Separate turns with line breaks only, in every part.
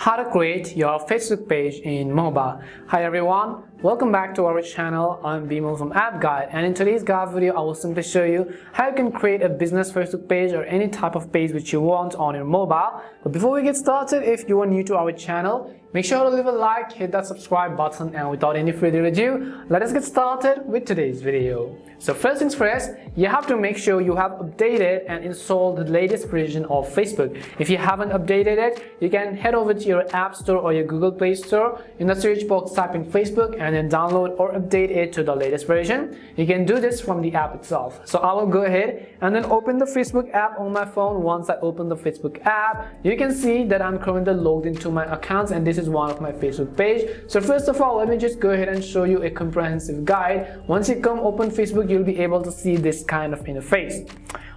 How to create your Facebook page in mobile. Hi everyone, welcome back to our channel. I'm Bimal from App Guide, and in today's guide video I will simply show you how you can create a business Facebook page or any type of page which you want on your mobile. But before we get started, if you are new to our channel, make sure to leave a like, hit that subscribe button, and without any further ado, let us get started with today's video. So first things first, you have to make sure you have updated and installed the latest version of Facebook. If you haven't updated it, you can head over to your App Store or your Google Play Store. In the search box, type in Facebook and then download or update it to the latest version. You can do this from the app itself. So I will go ahead and then open the Facebook app on my phone. Once I open the Facebook app, you can see that I'm currently logged into my accounts, and this is one of my Facebook page. So first of all, let me just go ahead and show you a comprehensive guide. Once you come open Facebook, you'll be able to see this kind of interface.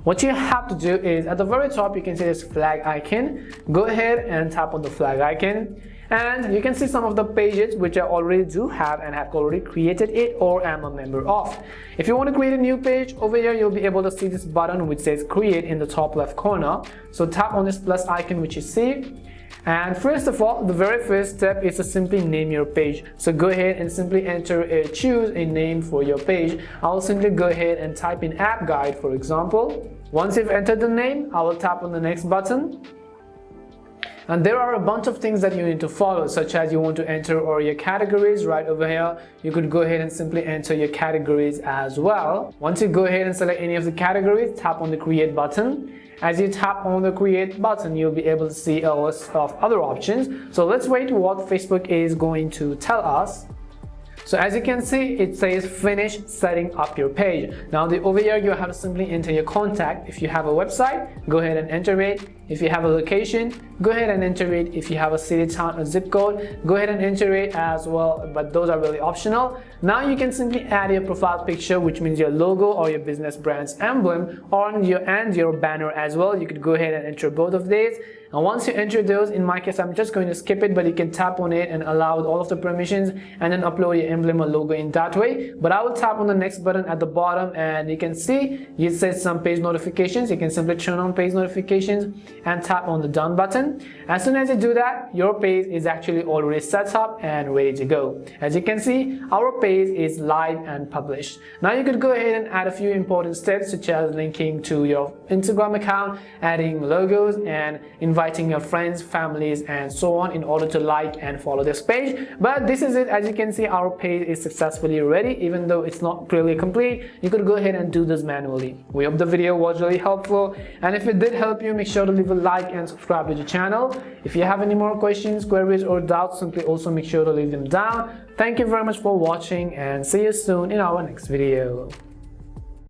What you have to do is at the very top you can see this flag icon. Go ahead and tap on the flag icon, and you can see some of the pages which I already do have and have already created it or am a member of. If you want to create a new page, over here you'll be able to see this button which says create in the top left corner. So tap on this plus icon which you see. And first of all, the very first step is to simply name your page. So go ahead and simply choose a name for your page. I will simply go ahead and type in App Guide, for example. Once you've entered the name, I will tap on the next button. And there are a bunch of things that you need to follow, such as you want to enter all your categories right over here. You could go ahead and simply enter your categories as well. Once you go ahead and select any of the categories, tap on the create button. As you tap on the create button, you'll be able to see a list of other options. So let's wait what Facebook is going to tell us. So as you can see, it says finish setting up your page. Now over here you have to simply enter your contact. If you have a website, go ahead and enter it. If you have a location, go ahead and enter it. If you have a city, town, or zip code, go ahead and enter it as well, but those are really optional. Now you can simply add your profile picture, which means your logo or your business brand's emblem, and your banner as well. You could go ahead and enter both of these. And once you enter those, in my case I'm just going to skip it, but you can tap on it and allow all of the permissions and then upload your emblem or logo in that way. But I will tap on the next button at the bottom, and you can see it says some page notifications. You can simply turn on page notifications and tap on the done button. As soon as you do that, your page is actually already set up and ready to go. As you can see, our page is live and published. Now you could go ahead and add a few important steps, such as linking to your Instagram account, adding logos, and inviting your friends, families, and so on in order to like and follow this page. But this is it. As you can see, our page is successfully ready. Even though it's not really complete, you could go ahead and do this manually. We hope the video was really helpful, and if it did help you, make sure to leave a like and subscribe to the channel. If you have any more questions, queries, or doubts, simply also make sure to leave them down. Thank you very much for watching, and see you soon in our next video.